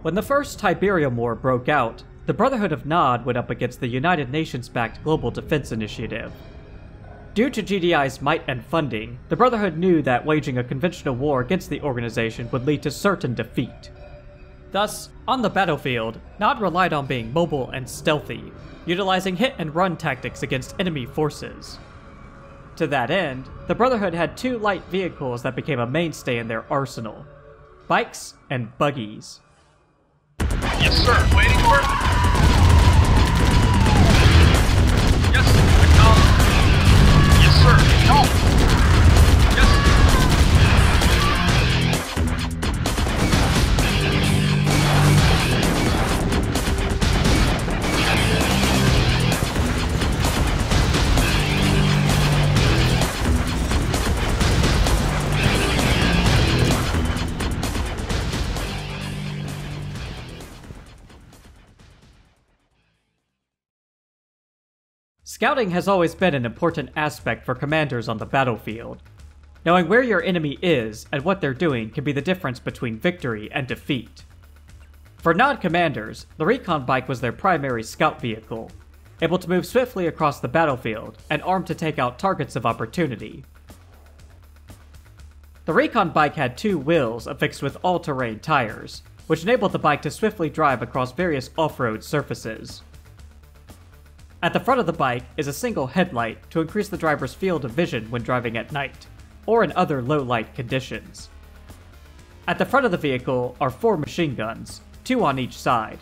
When the First Tiberium War broke out, the Brotherhood of Nod went up against the United Nations-backed Global Defense Initiative. Due to GDI's might and funding, the Brotherhood knew that waging a conventional war against the organization would lead to certain defeat. Thus, on the battlefield, Nod relied on being mobile and stealthy, utilizing hit-and-run tactics against enemy forces. To that end, the Brotherhood had two light vehicles that became a mainstay in their arsenal: bikes and buggies. Yes, sir. Waiting for it. Yes, acknowledge. Yes, sir. No. Yes. Scouting has always been an important aspect for commanders on the battlefield. Knowing where your enemy is and what they're doing can be the difference between victory and defeat. For Nod commanders, the recon bike was their primary scout vehicle, able to move swiftly across the battlefield and armed to take out targets of opportunity. The recon bike had two wheels affixed with all-terrain tires, which enabled the bike to swiftly drive across various off-road surfaces. At the front of the bike is a single headlight to increase the driver's field of vision when driving at night, or in other low-light conditions. At the front of the vehicle are 4 machine guns, 2 on each side.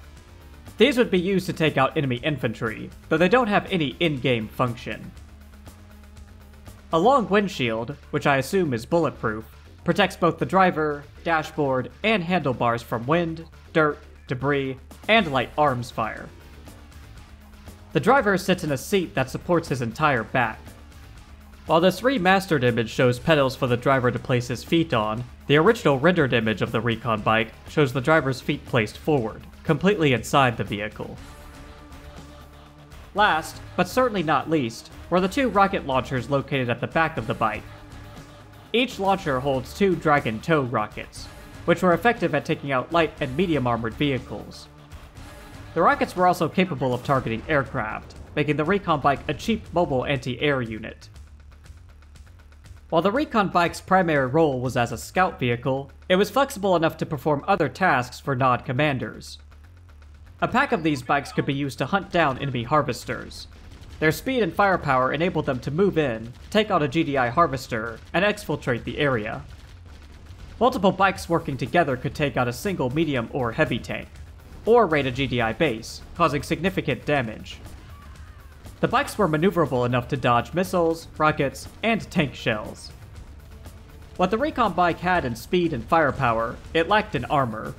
These would be used to take out enemy infantry, though they don't have any in-game function. A long windshield, which I assume is bulletproof, protects both the driver, dashboard, and handlebars from wind, dirt, debris, and light arms fire. The driver sits in a seat that supports his entire back. While this remastered image shows pedals for the driver to place his feet on, the original rendered image of the recon bike shows the driver's feet placed forward, completely inside the vehicle. Last, but certainly not least, were the 2 rocket launchers located at the back of the bike. Each launcher holds 2 Dragon tow rockets, which were effective at taking out light and medium armored vehicles. The rockets were also capable of targeting aircraft, making the recon bike a cheap mobile anti-air unit. While the recon bike's primary role was as a scout vehicle, it was flexible enough to perform other tasks for Nod commanders. A pack of these bikes could be used to hunt down enemy harvesters. Their speed and firepower enabled them to move in, take out a GDI harvester, and exfiltrate the area. Multiple bikes working together could take out a single medium or heavy tank, or raid a GDI base, causing significant damage. The bikes were maneuverable enough to dodge missiles, rockets, and tank shells. What the recon bike had in speed and firepower, it lacked in armor.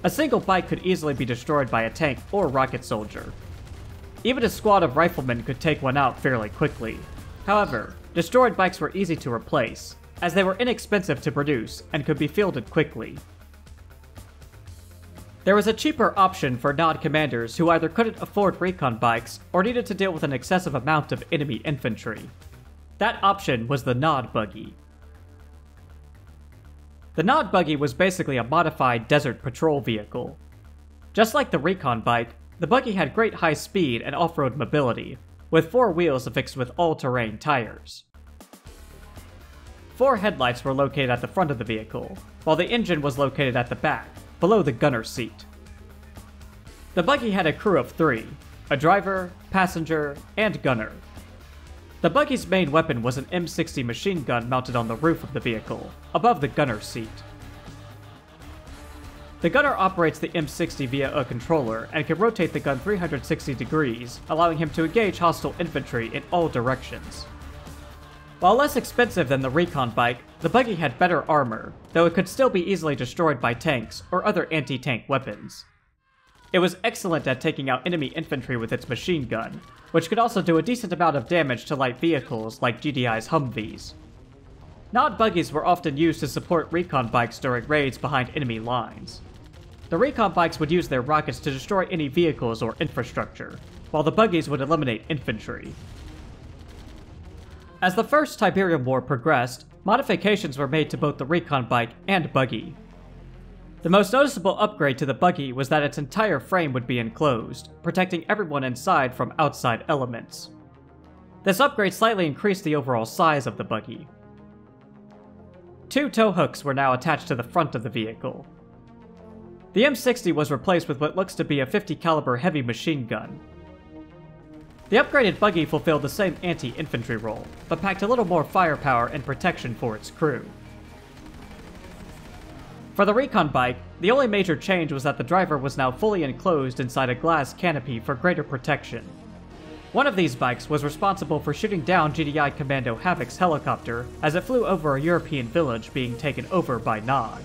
A single bike could easily be destroyed by a tank or rocket soldier. Even a squad of riflemen could take one out fairly quickly. However, destroyed bikes were easy to replace, as they were inexpensive to produce and could be fielded quickly. There was a cheaper option for Nod commanders who either couldn't afford recon bikes or needed to deal with an excessive amount of enemy infantry. That option was the Nod buggy. The Nod buggy was basically a modified desert patrol vehicle. Just like the recon bike, the buggy had great high speed and off-road mobility, with 4 wheels affixed with all-terrain tires. 4 headlights were located at the front of the vehicle, while the engine was located at the back, below the gunner's seat. The buggy had a crew of 3, a driver, passenger, and gunner. The buggy's main weapon was an M60 machine gun mounted on the roof of the vehicle, above the gunner's seat. The gunner operates the M60 via a controller and can rotate the gun 360 degrees, allowing him to engage hostile infantry in all directions. While less expensive than the recon bike, the buggy had better armor, though it could still be easily destroyed by tanks or other anti-tank weapons. It was excellent at taking out enemy infantry with its machine gun, which could also do a decent amount of damage to light vehicles like GDI's Humvees. Nod buggies were often used to support recon bikes during raids behind enemy lines. The recon bikes would use their rockets to destroy any vehicles or infrastructure, while the buggies would eliminate infantry. As the First Tiberium War progressed, modifications were made to both the recon bike and buggy. The most noticeable upgrade to the buggy was that its entire frame would be enclosed, protecting everyone inside from outside elements. This upgrade slightly increased the overall size of the buggy. 2 tow hooks were now attached to the front of the vehicle. The M60 was replaced with what looks to be a 50 caliber heavy machine gun. The upgraded buggy fulfilled the same anti-infantry role, but packed a little more firepower and protection for its crew. For the recon bike, the only major change was that the driver was now fully enclosed inside a glass canopy for greater protection. One of these bikes was responsible for shooting down GDI Commando Havoc's helicopter as it flew over a European village being taken over by Nog.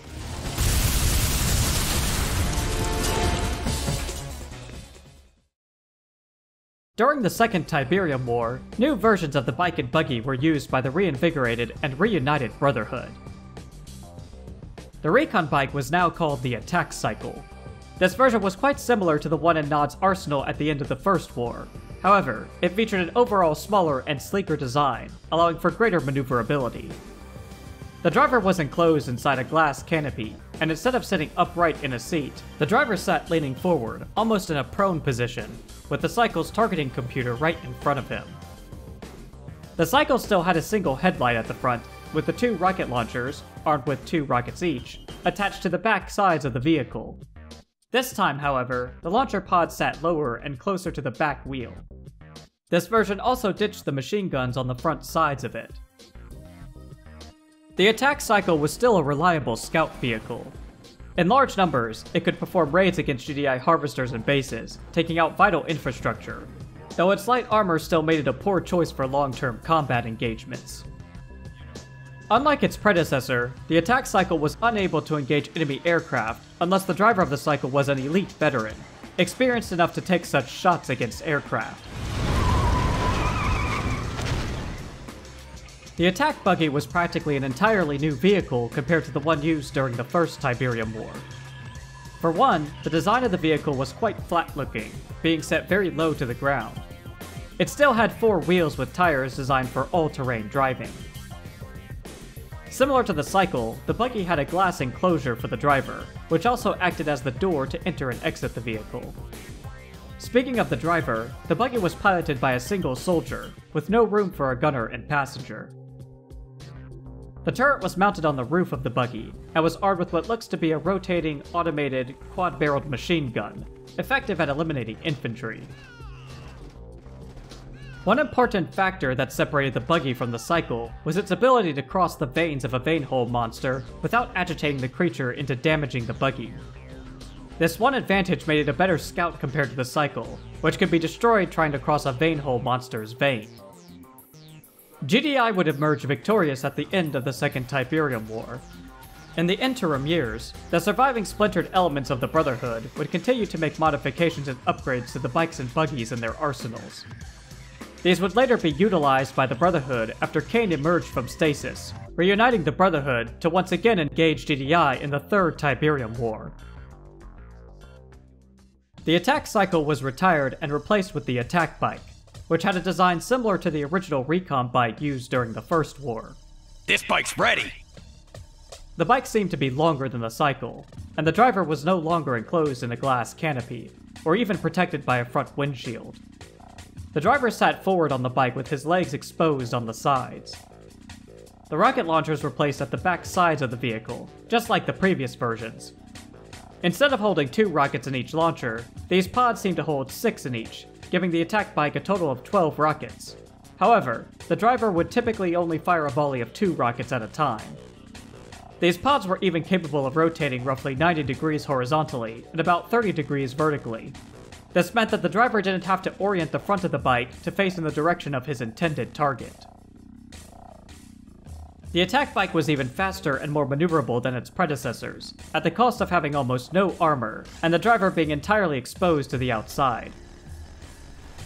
During the Second Tiberium War, new versions of the bike and buggy were used by the reinvigorated and reunited Brotherhood. The recon bike was now called the Attack Cycle. This version was quite similar to the one in Nod's arsenal at the end of the First War. However, it featured an overall smaller and sleeker design, allowing for greater maneuverability. The driver was enclosed inside a glass canopy, and instead of sitting upright in a seat, the driver sat leaning forward, almost in a prone position, with the cycle's targeting computer right in front of him. The cycle still had a single headlight at the front, with the 2 rocket launchers, armed with 2 rockets each, attached to the back sides of the vehicle. This time, however, the launcher pod sat lower and closer to the back wheel. This version also ditched the machine guns on the front sides of it. The Attack Cycle was still a reliable scout vehicle. In large numbers, it could perform raids against GDI harvesters and bases, taking out vital infrastructure, though its light armor still made it a poor choice for long-term combat engagements. Unlike its predecessor, the Attack Cycle was unable to engage enemy aircraft unless the driver of the cycle was an elite veteran, experienced enough to take such shots against aircraft. The attack buggy was practically an entirely new vehicle compared to the one used during the First Tiberium War. For one, the design of the vehicle was quite flat-looking, being set very low to the ground. It still had 4 wheels with tires designed for all-terrain driving. Similar to the cycle, the buggy had a glass enclosure for the driver, which also acted as the door to enter and exit the vehicle. Speaking of the driver, the buggy was piloted by a single soldier, with no room for a gunner and passenger. The turret was mounted on the roof of the buggy, and was armed with what looks to be a rotating, automated, quad-barreled machine gun, effective at eliminating infantry. One important factor that separated the buggy from the cycle was its ability to cross the veins of a vein-hole monster without agitating the creature into damaging the buggy. This one advantage made it a better scout compared to the cycle, which could be destroyed trying to cross a vein-hole monster's vein. GDI would emerge victorious at the end of the Second Tiberium War. In the interim years, the surviving splintered elements of the Brotherhood would continue to make modifications and upgrades to the bikes and buggies in their arsenals. These would later be utilized by the Brotherhood after Kane emerged from stasis, reuniting the Brotherhood to once again engage GDI in the Third Tiberium War. The attack cycle was retired and replaced with the attack bike, which had a design similar to the original recon bike used during the First War. This bike's ready! The bike seemed to be longer than the cycle, and the driver was no longer enclosed in a glass canopy, or even protected by a front windshield. The driver sat forward on the bike with his legs exposed on the sides. The rocket launchers were placed at the back sides of the vehicle, just like the previous versions. Instead of holding 2 rockets in each launcher, these pods seemed to hold 6 in each, giving the attack bike a total of 12 rockets. However, the driver would typically only fire a volley of 2 rockets at a time. These pods were even capable of rotating roughly 90 degrees horizontally and about 30 degrees vertically. This meant that the driver didn't have to orient the front of the bike to face in the direction of his intended target. The attack bike was even faster and more maneuverable than its predecessors, at the cost of having almost no armor, and the driver being entirely exposed to the outside.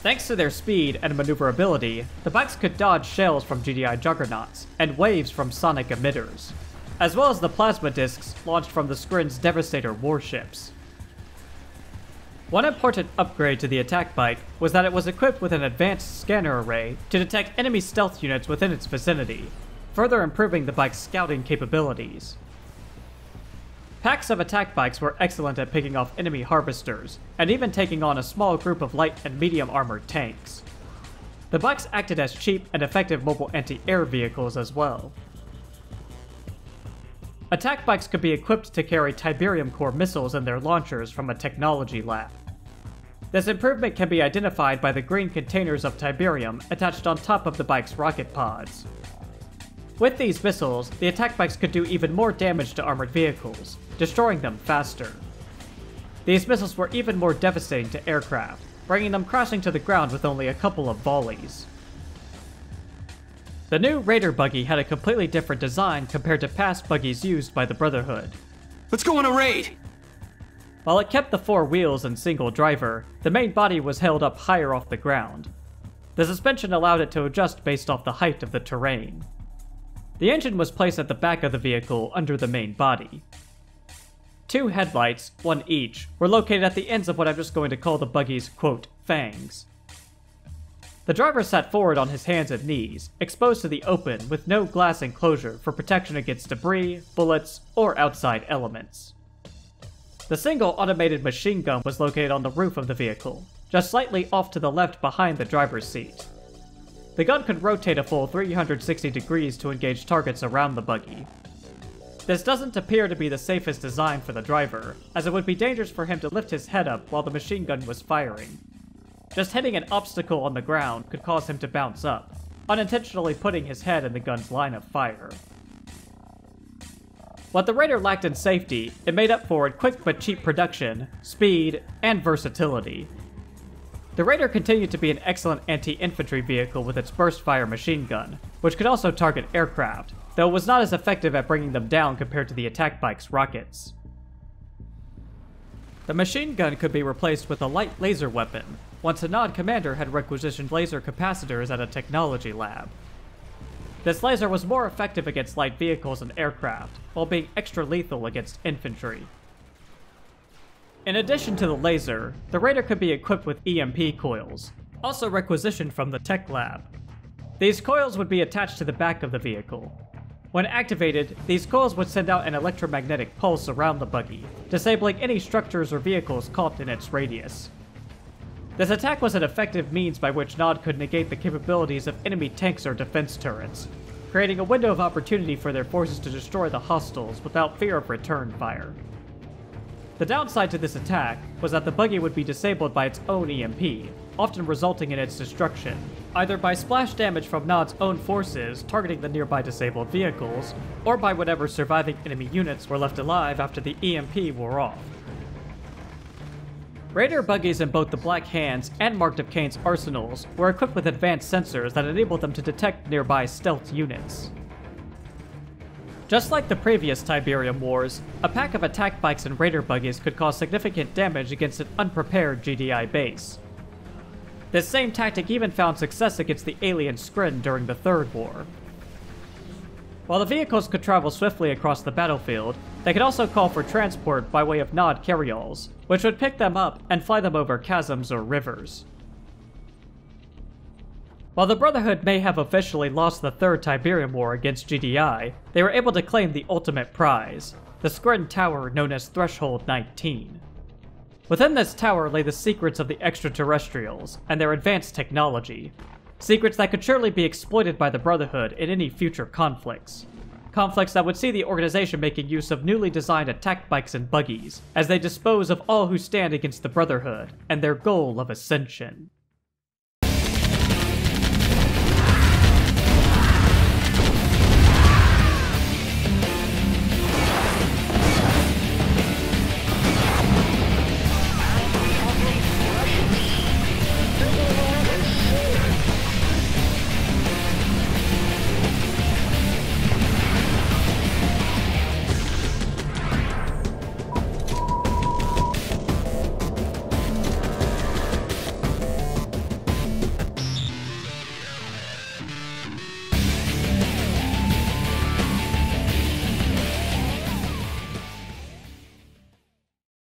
Thanks to their speed and maneuverability, the bikes could dodge shells from GDI juggernauts, and waves from sonic emitters, as well as the plasma discs launched from the Skrin's Devastator warships. One important upgrade to the attack bike was that it was equipped with an advanced scanner array to detect enemy stealth units within its vicinity, further improving the bike's scouting capabilities. Packs of attack bikes were excellent at picking off enemy harvesters, and even taking on a small group of light and medium armored tanks. The bikes acted as cheap and effective mobile anti-air vehicles as well. Attack bikes could be equipped to carry Tiberium core missiles in their launchers from a technology lab. This improvement can be identified by the green containers of Tiberium attached on top of the bike's rocket pods. With these missiles, the attack bikes could do even more damage to armored vehicles, destroying them faster. These missiles were even more devastating to aircraft, bringing them crashing to the ground with only a couple of volleys. The new Raider buggy had a completely different design compared to past buggies used by the Brotherhood. Let's go on a raid! While it kept the 4 wheels and single driver, the main body was held up higher off the ground. The suspension allowed it to adjust based off the height of the terrain. The engine was placed at the back of the vehicle under the main body. 2 headlights, one each, were located at the ends of what I'm just going to call the buggy's, quote, fangs. The driver sat forward on his hands and knees, exposed to the open with no glass enclosure for protection against debris, bullets, or outside elements. The single automated machine gun was located on the roof of the vehicle, just slightly off to the left behind the driver's seat. The gun could rotate a full 360 degrees to engage targets around the buggy. This doesn't appear to be the safest design for the driver, as it would be dangerous for him to lift his head up while the machine gun was firing. Just hitting an obstacle on the ground could cause him to bounce up, unintentionally putting his head in the gun's line of fire. What the Raider lacked in safety, it made up for in quick but cheap production, speed, and versatility. The Raider continued to be an excellent anti-infantry vehicle with its burst-fire machine gun, which could also target aircraft, though it was not as effective at bringing them down compared to the attack bike's rockets. The machine gun could be replaced with a light laser weapon, once a Nod commander had requisitioned laser capacitors at a technology lab. This laser was more effective against light vehicles and aircraft, while being extra lethal against infantry. In addition to the laser, the Raider could be equipped with EMP coils, also requisitioned from the tech lab. These coils would be attached to the back of the vehicle. When activated, these coils would send out an electromagnetic pulse around the buggy, disabling any structures or vehicles caught in its radius. This attack was an effective means by which Nod could negate the capabilities of enemy tanks or defense turrets, creating a window of opportunity for their forces to destroy the hostiles without fear of return fire. The downside to this attack was that the buggy would be disabled by its own EMP, often resulting in its destruction, either by splash damage from Nod's own forces targeting the nearby disabled vehicles, or by whatever surviving enemy units were left alive after the EMP wore off. Raider buggies in both the Black Hands and Mark of Cain's arsenals were equipped with advanced sensors that enabled them to detect nearby stealth units. Just like the previous Tiberium Wars, a pack of attack bikes and Raider buggies could cause significant damage against an unprepared GDI base. This same tactic even found success against the alien Skrin during the Third War. While the vehicles could travel swiftly across the battlefield, they could also call for transport by way of Nod carryalls, which would pick them up and fly them over chasms or rivers. While the Brotherhood may have officially lost the Third Tiberium War against GDI, they were able to claim the ultimate prize, the Skrin Tower known as Threshold 19. Within this tower lay the secrets of the extraterrestrials and their advanced technology, secrets that could surely be exploited by the Brotherhood in any future conflicts. Conflicts that would see the organization making use of newly designed attack bikes and buggies, as they dispose of all who stand against the Brotherhood and their goal of ascension.